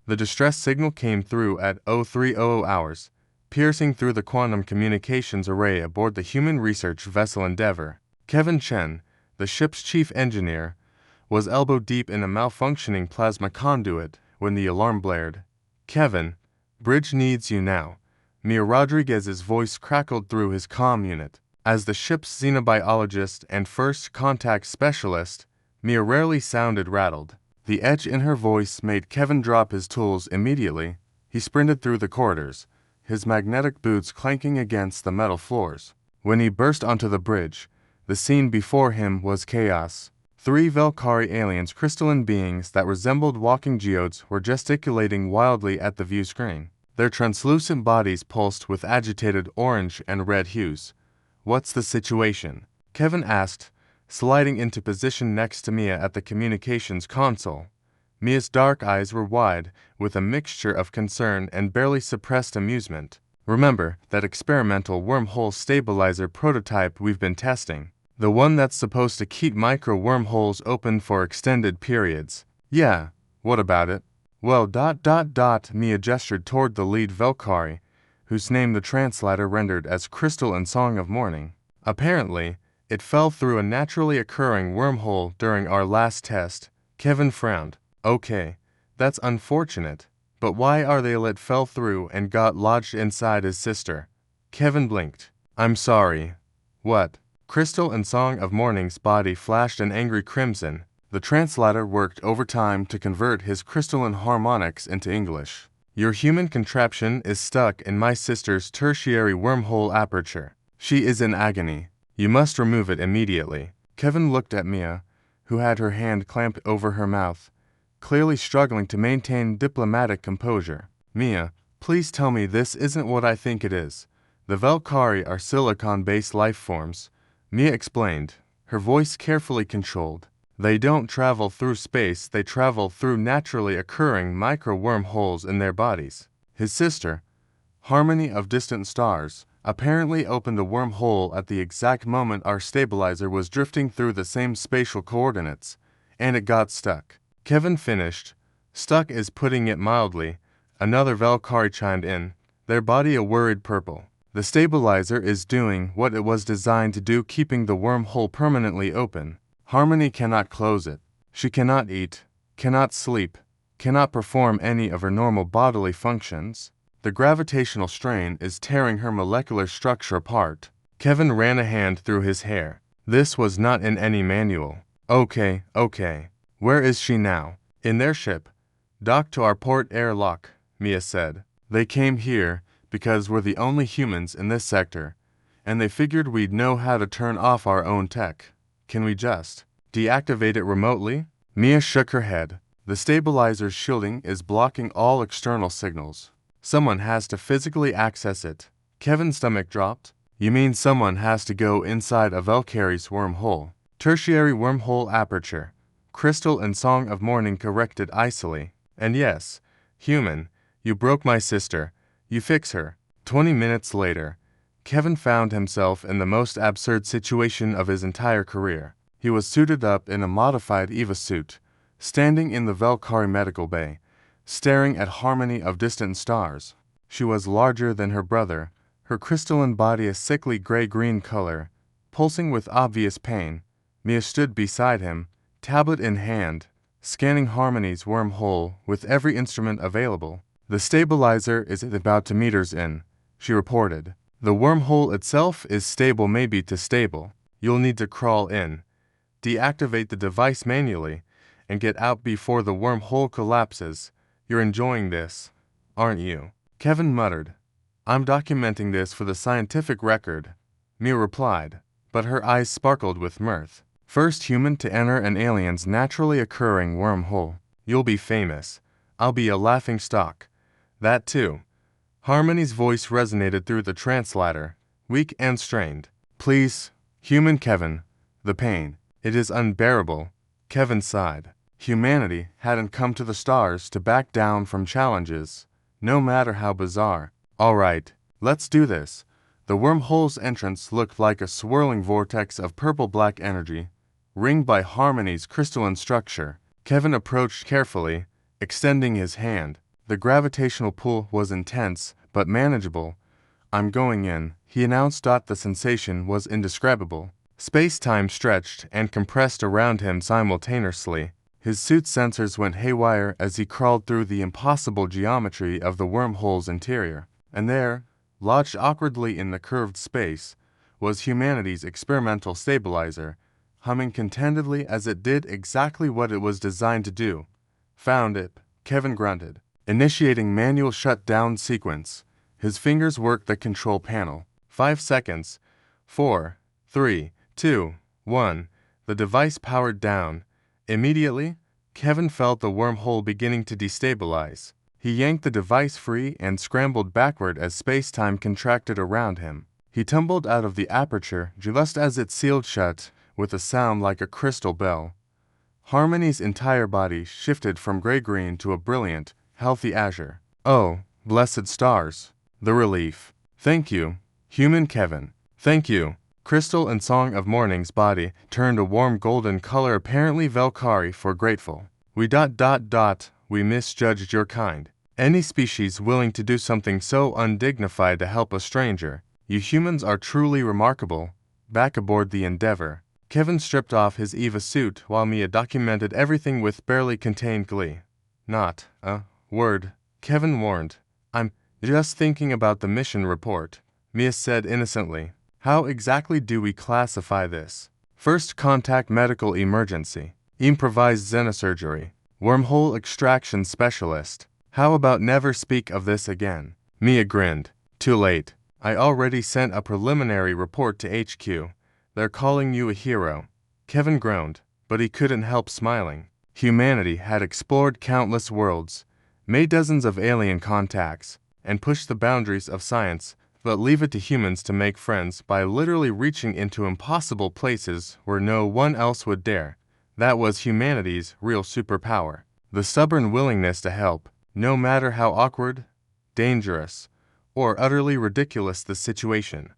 The distress signal came through at 0300 hours, piercing through the quantum communications array aboard the human research vessel Endeavour. Kevin Chen, the ship's chief engineer, was elbow-deep in a malfunctioning plasma conduit when the alarm blared. "Kevin, bridge needs you now." Mia Rodriguez's voice crackled through his comm unit. As the ship's xenobiologist and first contact specialist, Mia rarely sounded rattled. The edge in her voice made Kevin drop his tools immediately. He sprinted through the corridors, his magnetic boots clanking against the metal floors. When he burst onto the bridge, the scene before him was chaos. 3 Velkari aliens, crystalline beings that resembled walking geodes, were gesticulating wildly at the view screen. Their translucent bodies pulsed with agitated orange and red hues. "What's the situation?" Kevin asked, sliding into position next to Mia at the communications console. Mia's dark eyes were wide, with a mixture of concern and barely suppressed amusement. "Remember that experimental wormhole stabilizer prototype we've been testing? The one that's supposed to keep micro-wormholes open for extended periods?" "Yeah, what about it?" "Well, Mia gestured toward the lead Velkari, whose name the translator rendered as Crystal and Song of Morning. "Apparently, it fell through a naturally occurring wormhole during our last test." Kevin frowned. "Okay, that's unfortunate, but why are they let fell through and got lodged inside his sister?" Kevin blinked. "I'm sorry." "What?" Crystal and Song of Morning's body flashed an angry crimson. The translator worked overtime to convert his crystalline harmonics into English. "Your human contraption is stuck in my sister's tertiary wormhole aperture. She is in agony. You must remove it immediately." Kevin looked at Mia, who had her hand clamped over her mouth, clearly struggling to maintain diplomatic composure. "Mia, please tell me this isn't what I think it is. The Velkari are silicon-based life forms," Mia explained, her voice carefully controlled. "They don't travel through space, they travel through naturally occurring micro-wormholes in their bodies." His sister, Harmony of Distant Stars, apparently opened a wormhole at the exact moment our stabilizer was drifting through the same spatial coordinates, and it got stuck. Kevin finished. "Stuck is putting it mildly," another Velkari chimed in, their body a worried purple. "The stabilizer is doing what it was designed to do, keeping the wormhole permanently open. Harmony cannot close it. She cannot eat, cannot sleep, cannot perform any of her normal bodily functions. The gravitational strain is tearing her molecular structure apart." Kevin ran a hand through his hair. "This was not in any manual." Okay. Where is she now?" "In their ship. Docked to our port airlock," Mia said. "They came here because we're the only humans in this sector, and they figured we'd know how to turn off our own tech. Can we just deactivate it remotely?" Mia shook her head. "The stabilizer's shielding is blocking all external signals. Someone has to physically access it." Kevin's stomach dropped. "You mean someone has to go inside a Velkari's wormhole?" "Tertiary wormhole aperture," Crystal and Song of Morning corrected icily. "And yes, human, you broke my sister. You fix her." 20 minutes later, Kevin found himself in the most absurd situation of his entire career. He was suited up in a modified EVA suit, standing in the Velkari medical bay, staring at Harmony of Distant Stars. She was larger than her brother, her crystalline body a sickly gray-green color, pulsing with obvious pain. Mia stood beside him, tablet in hand, scanning Harmony's wormhole with every instrument available. "The stabilizer is at about 2 meters in," she reported. "The wormhole itself is stable, maybe too stable. You'll need to crawl in, deactivate the device manually, and get out before the wormhole collapses. You're enjoying this, aren't you?" Kevin muttered. "I'm documenting this for the scientific record," Mia replied, but her eyes sparkled with mirth. "First human to enter an alien's naturally occurring wormhole. You'll be famous. I'll be a laughing stock. That too." Harmony's voice resonated through the translator, weak and strained. "Please, human Kevin. The pain. It is unbearable." Kevin sighed. Humanity hadn't come to the stars to back down from challenges, no matter how bizarre. "All right, let's do this." The wormhole's entrance looked like a swirling vortex of purple-black energy, ringed by Harmony's crystalline structure. Kevin approached carefully, extending his hand. The gravitational pull was intense, but manageable. "I'm going in," he announced. The sensation was indescribable. Space-time stretched and compressed around him simultaneously. His suit's sensors went haywire as he crawled through the impossible geometry of the wormhole's interior. And there, lodged awkwardly in the curved space, was humanity's experimental stabilizer, humming contentedly as it did exactly what it was designed to do. "Found it," Kevin grunted. Initiating manual shutdown sequence. His fingers worked the control panel. 5 seconds. 4, 3, 2, 1. The device powered down. Immediately, Kevin felt the wormhole beginning to destabilize. He yanked the device free and scrambled backward as space-time contracted around him. He tumbled out of the aperture just as it sealed shut with a sound like a crystal bell. Harmony's entire body shifted from gray-green to a brilliant, healthy azure. "Oh, blessed stars! The relief! Thank you, human Kevin. Thank you." Crystal and Song of Morning's body turned a warm golden color, apparently Valkyrie for grateful. We misjudged your kind. Any species willing to do something so undignified to help a stranger. You humans are truly remarkable." Back aboard the Endeavor, Kevin stripped off his EVA suit while Mia documented everything with barely contained glee. "Not a word," Kevin warned. "I'm just thinking about the mission report," Mia said innocently. "How exactly do we classify this?" "First contact medical emergency. Improvised xenosurgery. Wormhole extraction specialist. How about never speak of this again?" Mia grinned. "Too late. I already sent a preliminary report to HQ. They're calling you a hero." Kevin groaned, but he couldn't help smiling. Humanity had explored countless worlds, made dozens of alien contacts, and pushed the boundaries of science, but leave it to humans to make friends by literally reaching into impossible places where no one else would dare. That was humanity's real superpower. The stubborn willingness to help, no matter how awkward, dangerous, or utterly ridiculous the situation.